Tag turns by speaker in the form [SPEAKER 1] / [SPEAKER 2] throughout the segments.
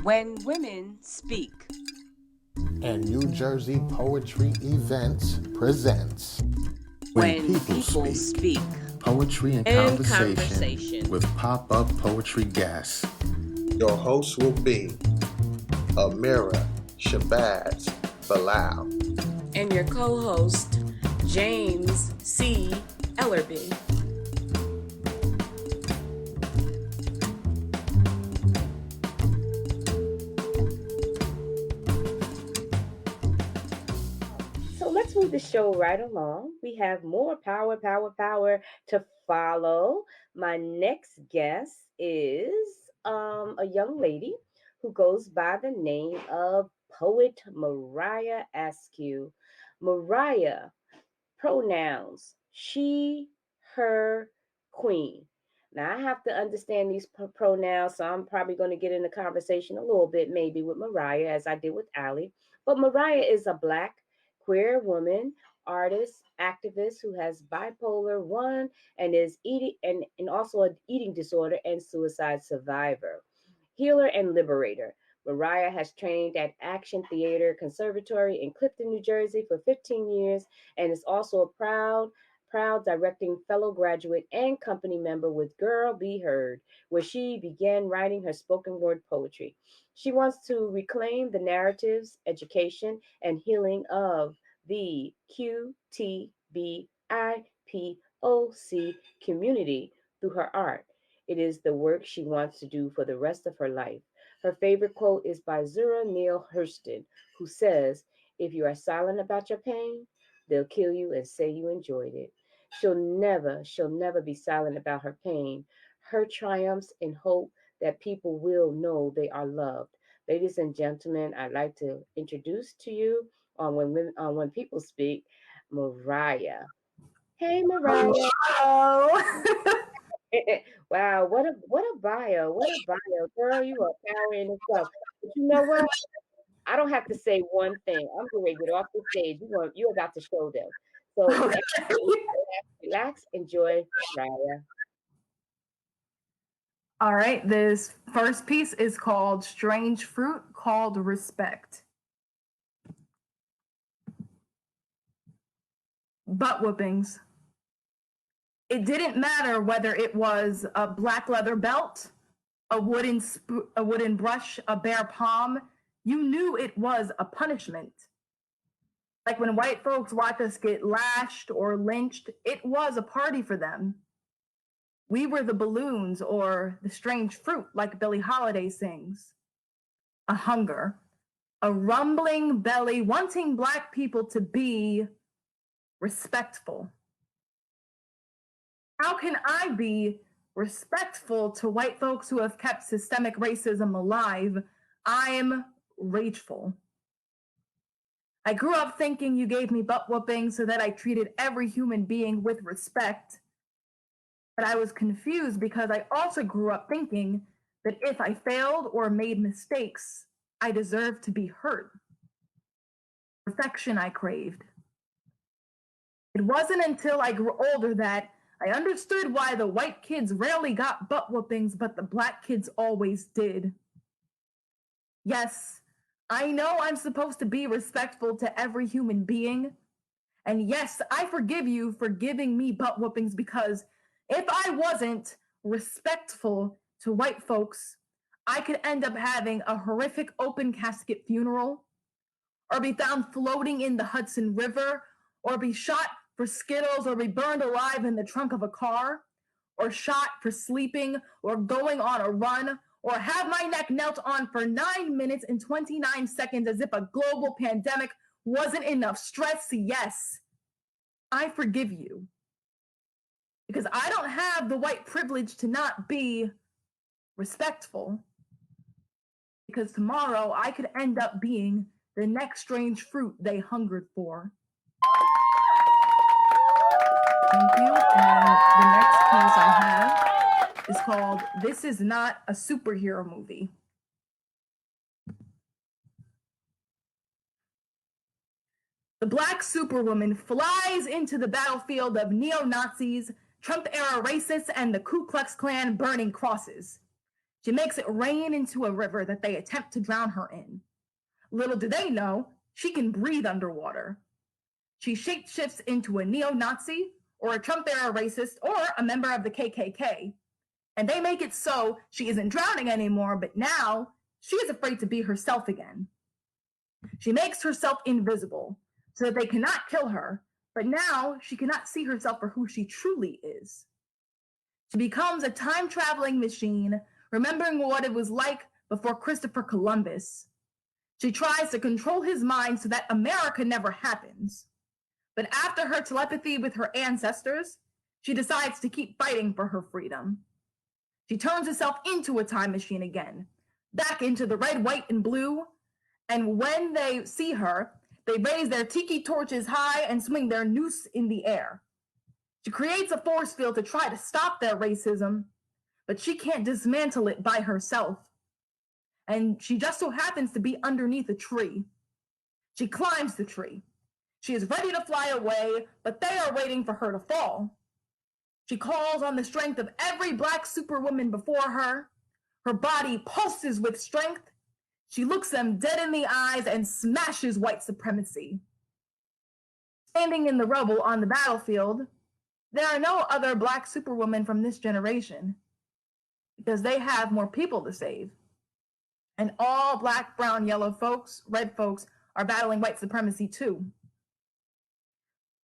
[SPEAKER 1] When Women Speak.
[SPEAKER 2] And New Jersey Poetry Events presents
[SPEAKER 1] When People Speak.
[SPEAKER 2] Poetry and conversation with pop-up poetry guests.
[SPEAKER 3] Your hosts will be Amira, Shabazz, Bilal.
[SPEAKER 1] And your co-host, James C. Ellerby. Let's move the show right along. We have more power to follow. My next guest is a young lady who goes by the name of poet Mariah Ayscue. Mariah, pronouns, she, her, queen. Now, I have to understand these pronouns, so I'm probably going to get in the conversation a little bit, maybe with Mariah, as I did with Allie. But Mariah is a Black queer woman, artist, activist who has bipolar 1 and is eating and also an eating disorder and suicide survivor. Healer and liberator. Mariah has trained at Action Theater Conservatory in Clifton, New Jersey for 15 years and is also a proud directing fellow graduate and company member with Girl Be Heard, where she began writing her spoken word poetry. She wants to reclaim the narratives, education, and healing of the QTBIPOC community through her art. It is the work she wants to do for the rest of her life. Her favorite quote is by Zora Neale Hurston, who says, "If you are silent about your pain, they'll kill you and say you enjoyed it." She'll never be silent about her pain, her triumphs, and hope that people will know they are loved. Ladies and gentlemen, I'd like to introduce to you on When People Speak, Mariah. Hey, Mariah.
[SPEAKER 4] Hello.
[SPEAKER 1] Wow, what a bio. What a bio. Girl, you are power in itself. But you know what? I don't have to say one thing. I'm going to get off the stage. You're about to show them. So relax, enjoy, Mariah.
[SPEAKER 4] All right, this first piece is called Strange Fruit Called Respect. Butt whoopings. It didn't matter whether it was a black leather belt, a wooden brush, a bare palm. You knew it was a punishment. Like when white folks watch us get lashed or lynched, it was a party for them. We were the balloons or the strange fruit, like Billie Holiday sings. A hunger, a rumbling belly wanting Black people to be respectful. How can I be respectful to white folks who have kept systemic racism alive? I'm rageful. I grew up thinking you gave me butt whooping so that I treated every human being with respect. But I was confused because I also grew up thinking that if I failed or made mistakes, I deserved to be hurt. Perfection I craved. It wasn't until I grew older that I understood why the white kids rarely got butt whoopings, but the Black kids always did. Yes, I know I'm supposed to be respectful to every human being. And yes, I forgive you for giving me butt whoopings, because if I wasn't respectful to white folks, I could end up having a horrific open casket funeral, or be found floating in the Hudson River, or be shot for Skittles, or be burned alive in the trunk of a car, or shot for sleeping or going on a run, or have my neck knelt on for 9 minutes and 29 seconds as if a global pandemic wasn't enough stress. Yes, I forgive you. Because I don't have the white privilege to not be respectful. Because tomorrow I could end up being the next strange fruit they hungered for. Thank you. And the next piece I have is called This Is Not a Superhero Movie. The Black Superwoman flies into the battlefield of neo-Nazis, Trump-era racists, and the Ku Klux Klan burning crosses. She makes it rain into a river that they attempt to drown her in. Little do they know, she can breathe underwater. She shapeshifts into a neo-Nazi or a Trump-era racist or a member of the KKK. And they make it so she isn't drowning anymore, but now she is afraid to be herself again. She makes herself invisible so that they cannot kill her, but now she cannot see herself for who she truly is. She becomes a time-traveling machine, remembering what it was like before Christopher Columbus. She tries to control his mind so that America never happens. But after her telepathy with her ancestors, she decides to keep fighting for her freedom. She turns herself into a time machine again, back into the red, white, and blue. And when they see her, they raise their tiki torches high and swing their noose in the air. She creates a force field to try to stop their racism, but she can't dismantle it by herself. And she just so happens to be underneath a tree. She climbs the tree. She is ready to fly away, but they are waiting for her to fall. She calls on the strength of every Black superwoman before her. Her body pulses with strength. She looks them dead in the eyes and smashes white supremacy. Standing in the rubble on the battlefield, there are no other Black superwomen from this generation because they have more people to save. And all Black, brown, yellow folks, red folks are battling white supremacy too.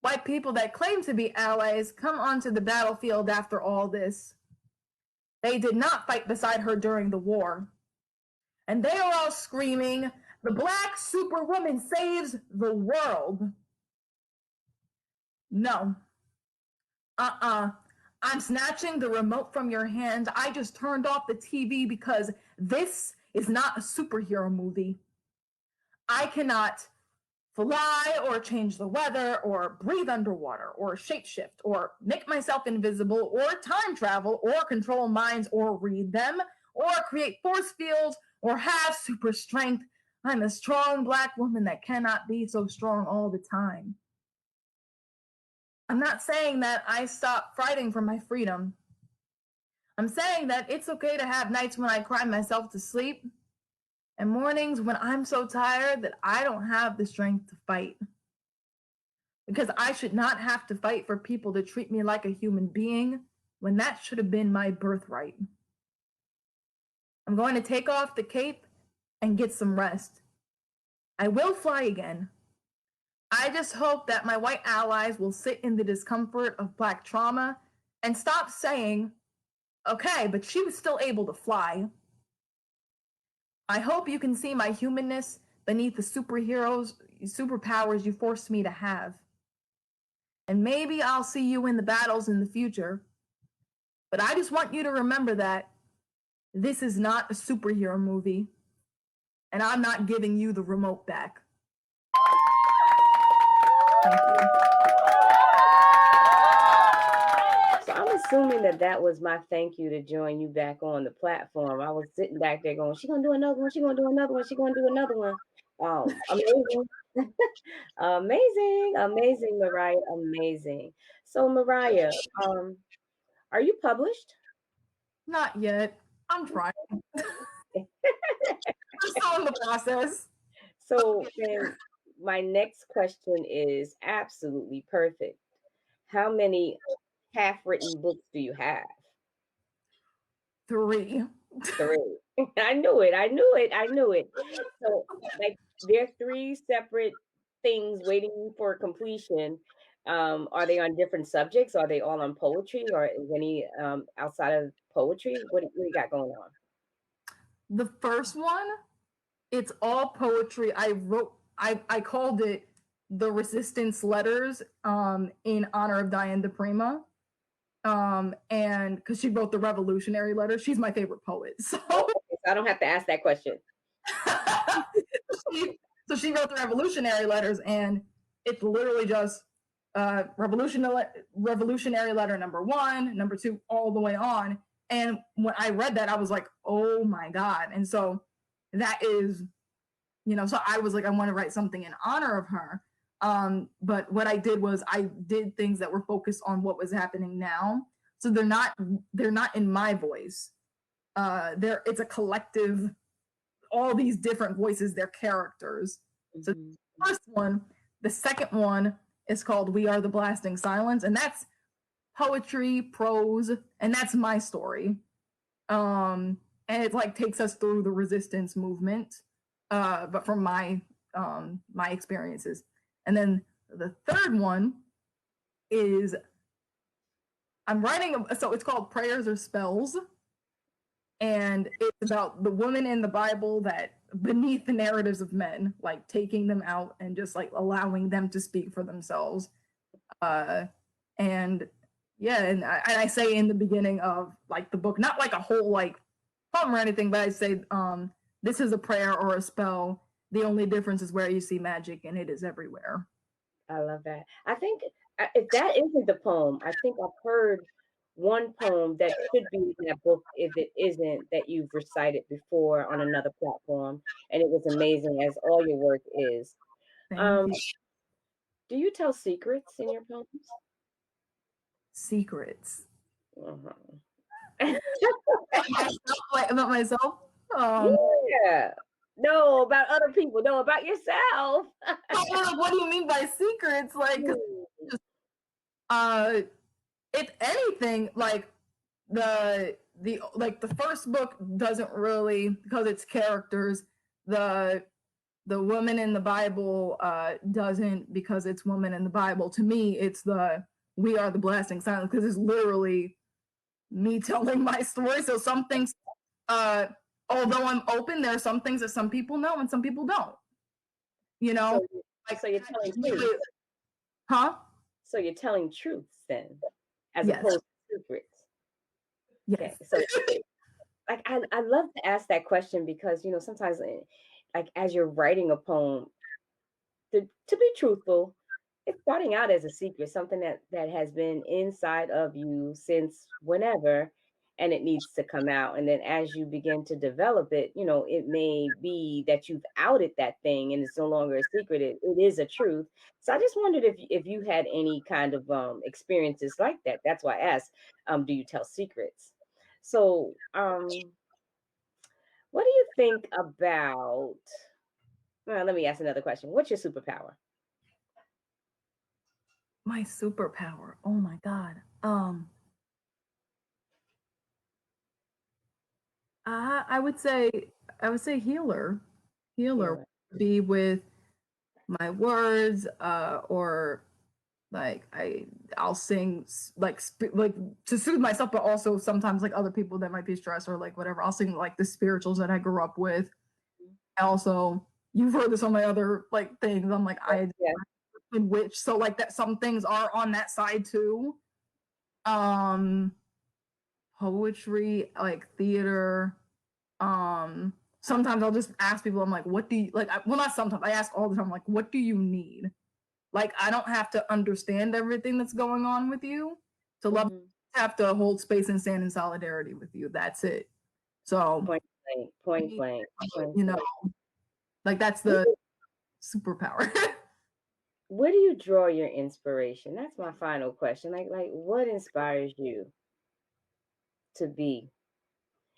[SPEAKER 4] White people that claim to be allies come onto the battlefield after all this. They did not fight beside her during the war. And they are all screaming, "The Black superwoman saves the world." No. I'm snatching the remote from your hand. I just turned off the TV because this is not a superhero movie. I cannot fly or change the weather or breathe underwater or shapeshift or make myself invisible or time travel or control minds or read them or create force fields or have super strength. I'm a strong Black woman that cannot be so strong all the time. I'm not saying that I stop fighting for my freedom. I'm saying that it's okay to have nights when I cry myself to sleep and mornings when I'm so tired that I don't have the strength to fight. Because I should not have to fight for people to treat me like a human being when that should have been my birthright. I'm going to take off the cape and get some rest. I will fly again. I just hope that my white allies will sit in the discomfort of Black trauma and stop saying, "Okay, but she was still able to fly." I hope you can see my humanness beneath the superpowers you forced me to have. And maybe I'll see you in the battles in the future. But I just want you to remember that this is not a superhero movie, and I'm not giving you the remote back. Thank you.
[SPEAKER 1] So I'm assuming that was my thank you to join you back on the platform. I was sitting back there going, "She gonna do another one, she gonna do another one, she gonna do another one." Amazing. Amazing, Mariah, amazing. So Mariah, are you published?
[SPEAKER 4] Not yet. I'm trying. I'm still in the process.
[SPEAKER 1] So then my next question is absolutely perfect. How many half-written books do you have?
[SPEAKER 4] 3.
[SPEAKER 1] I knew it. So like there are 3 separate things waiting for completion. Are they on different subjects? Are they all on poetry, or is any outside of poetry? What do you got going on?
[SPEAKER 4] The first one, it's all poetry. I called it The Resistance Letters in honor of Diane DePrima. And because she wrote the Revolutionary Letters. She's my favorite poet. So
[SPEAKER 1] I don't have to ask that question.
[SPEAKER 4] So she wrote the Revolutionary Letters, and it's literally just Revolutionary Letter number 1, number 2, all the way on. And when I read that, I was like, oh my God. And so that is, so I was like, I want to write something in honor of her. But what I did was I did things that were focused on what was happening now. So they're not in my voice. it's a collective, all these different voices, they're characters. So the first one, the second one is called We Are the Blasting Silence, and that's poetry, prose, and that's my story. And it like takes us through the resistance movement, but from my experiences. And then the third one is I'm writing, so it's called Prayers or Spells, and it's about the women in the Bible that beneath the narratives of men, like taking them out and just like allowing them to speak for themselves. And yeah, and I say in the beginning of like the book, not like a whole like poem or anything, but I say this is a prayer or a spell. The only difference is where you see magic, and it is everywhere.
[SPEAKER 1] I love that. I think if that isn't the poem, I think I've heard one poem that should be in that book, if it isn't, that you've recited before on another platform, and it was amazing, as all your work is. Do you tell secrets in your poems?
[SPEAKER 4] Secrets.
[SPEAKER 1] Uh-huh.
[SPEAKER 4] About myself?
[SPEAKER 1] Yeah. No, about other people. No, about yourself.
[SPEAKER 4] What do you mean by secrets? Like, if anything, like the first book doesn't really, because it's characters. The woman in the Bible doesn't, because it's woman in the Bible. To me, it's We Are the Blasting Silence, because it's literally me telling my story. So some things, although I'm open, there are some things that some people know and some people don't. You know?
[SPEAKER 1] So you're telling truth.
[SPEAKER 4] Huh?
[SPEAKER 1] So you're telling truths then, as
[SPEAKER 4] Yes.
[SPEAKER 1] opposed to secrets.
[SPEAKER 4] Yes.
[SPEAKER 1] Okay. So like I love to ask that question, because sometimes like as you're writing a poem, to be truthful, it's starting out as a secret, something that has been inside of you since whenever, and it needs to come out. And then as you begin to develop it, it may be that you've outed that thing and it's no longer a secret. It is a truth. So I just wondered if you had any kind of experiences like that. That's why I asked, do you tell secrets? So what do you think about, well, let me ask another question. What's your superpower?
[SPEAKER 4] My superpower. Oh my God. I would say healer. Healer would be with my words, or like I'll sing like to soothe myself, but also sometimes like other people that might be stressed or like whatever. I'll sing like the spirituals that I grew up with. Also, you've heard this on my other like things. I'm like in which, so like that some things are on that side too. Poetry, like theater. Sometimes I'll just ask people, I'm like, what do you like? Well, not sometimes, I ask all the time, like, what do you need? Like, I don't have to understand everything that's going on with you to love. Have to hold space and stand in solidarity with you. That's it. So
[SPEAKER 1] point blank.
[SPEAKER 4] Like that's the superpower.
[SPEAKER 1] Where do you draw your inspiration? That's my final question. Like what inspires you to be?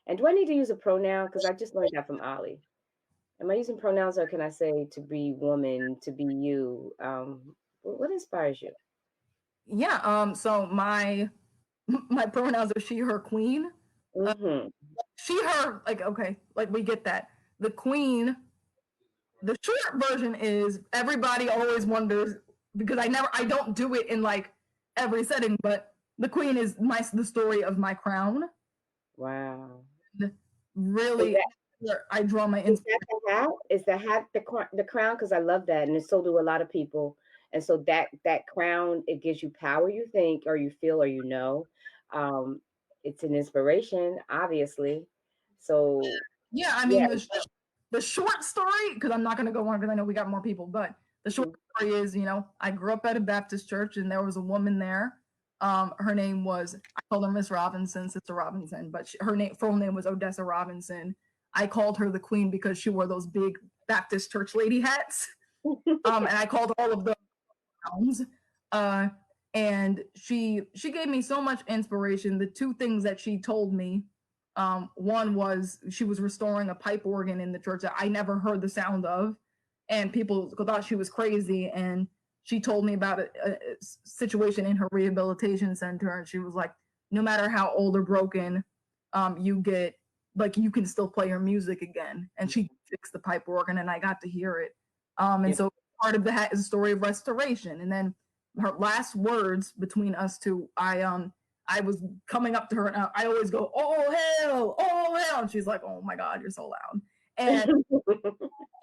[SPEAKER 1] And do I need to use a pronoun? Because I just learned that from Ali. Am I using pronouns, or can I say to be woman, to be you? What inspires you?
[SPEAKER 4] Yeah. So my pronouns are she, her, queen. She, her, like, okay, like we get that. The queen, the short version is everybody always wonders, because I don't do it in like every setting, but the queen is the story of my crown.
[SPEAKER 1] Wow.
[SPEAKER 4] Really, I draw my inspiration.
[SPEAKER 1] Is the hat the crown? Because I love that, and so do a lot of people. And so that crown, it gives you power, you think, or you feel, or it's an inspiration, obviously. So
[SPEAKER 4] yeah, I mean, the short story, because I'm not going to go on because I know we got more people, but the short story is, I grew up at a Baptist church, and there was a woman there. Her name was, I called her Miss Robinson, Sister Robinson, but her full name was Odessa Robinson. I called her the queen because she wore those big Baptist church lady hats. And I called all of them crowns. And she gave me so much inspiration. The two things that she told me One was she was restoring a pipe organ in the church that I never heard the sound of, and people thought she was crazy. And she told me about a situation in her rehabilitation center, and she was like, no matter how old or broken you get, like, you can still play your music again. And she fixed the pipe organ, and I got to hear it. And so part of that is a story of restoration. And then her last words between us two, I was coming up to her, and I always go, oh hell, and she's like, oh my God, you're so loud.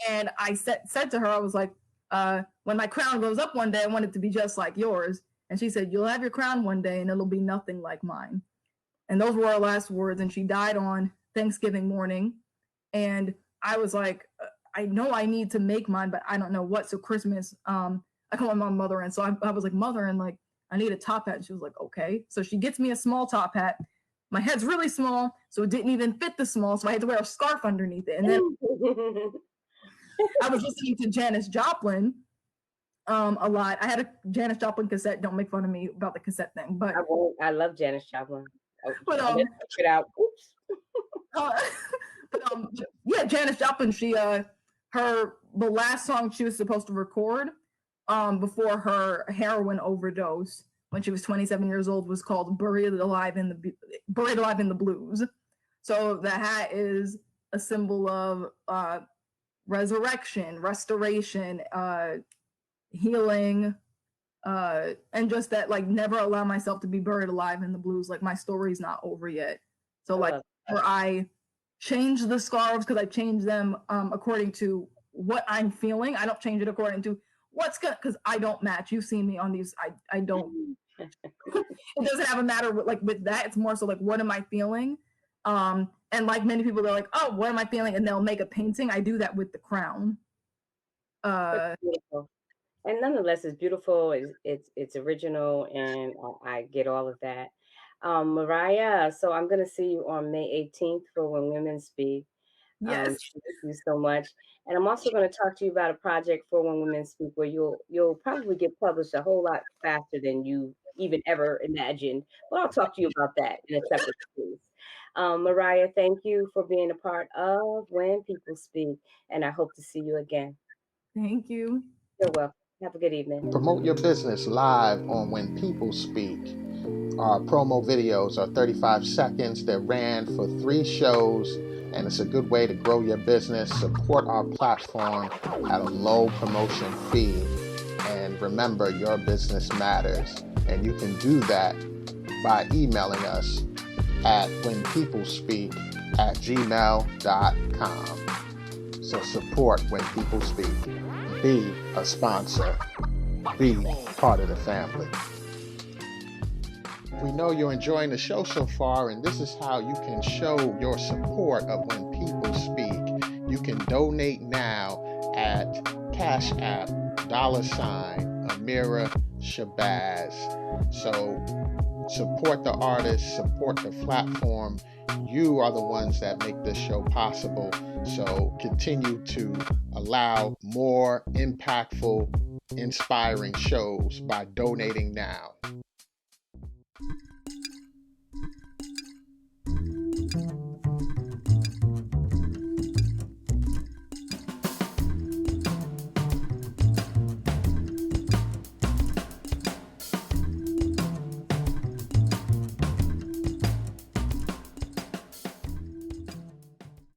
[SPEAKER 4] And I said to her, I was like, when my crown goes up one day, I want it to be just like yours. And she said, you'll have your crown one day and it'll be nothing like mine. And those were our last words. And she died on Thanksgiving morning. And I was like, I know I need to make mine, but I don't know what. So Christmas, I called my mother, and so I was like, mother, and like, I need a top hat. And she was like, okay. So she gets me a small top hat. My head's really small, so it didn't even fit the small, so I had to wear a scarf underneath it. And then I was listening to Janis Joplin a lot. I had a Janis Joplin cassette. Don't make fun of me about the cassette thing, but
[SPEAKER 1] I won't. I love Janis Joplin.
[SPEAKER 4] But
[SPEAKER 1] check it out. Oops.
[SPEAKER 4] Yeah, Janis Joplin. She the last song she was supposed to record before her heroin overdose when she was 27 years old was called "Buried Alive in the Blues." So the hat is a symbol of resurrection, restoration, healing, and just that, like, never allow myself to be buried alive in the blues. Like, my story's not over yet. So like, where I change the scarves, because I change them according to what I'm feeling. I don't change it according to what's good, because I don't match. You've seen me on these. I don't. It doesn't have a matter with that. It's more so like, what am I feeling? And like many people, they're like, oh, what am I feeling? And they'll make a painting. I do that with the crown.
[SPEAKER 1] Beautiful. And nonetheless, it's beautiful. It's original, and I get all of that. Mariah, so I'm going to see you on May 18th for When Women Speak.
[SPEAKER 4] Yes.
[SPEAKER 1] Thank you so much. And I'm also going to talk to you about a project for When Women Speak where you'll probably get published a whole lot faster than you even ever imagined. But I'll talk to you about that in a separate case. Mariah, thank you for being a part of When People Speak, and I hope to see you again.
[SPEAKER 4] Thank you.
[SPEAKER 1] You're welcome. Have a good evening.
[SPEAKER 3] Promote your business live on When People Speak. Our promo videos are 35 seconds. They're ran for 3 shows, and it's a good way to grow your business. Support our platform at a low promotion fee. And remember, your business matters. And you can do that by emailing us at whenpeoplespeak@gmail.com. So support When People Speak. Be a sponsor. Be part of the family. We know you're enjoying the show so far, and this is how you can show your support of When People Speak. You can donate now at Cash App, $Amira Shabazz. So support the artist, support the platform. You are the ones that make this show possible. So continue to allow more impactful, inspiring shows by donating now.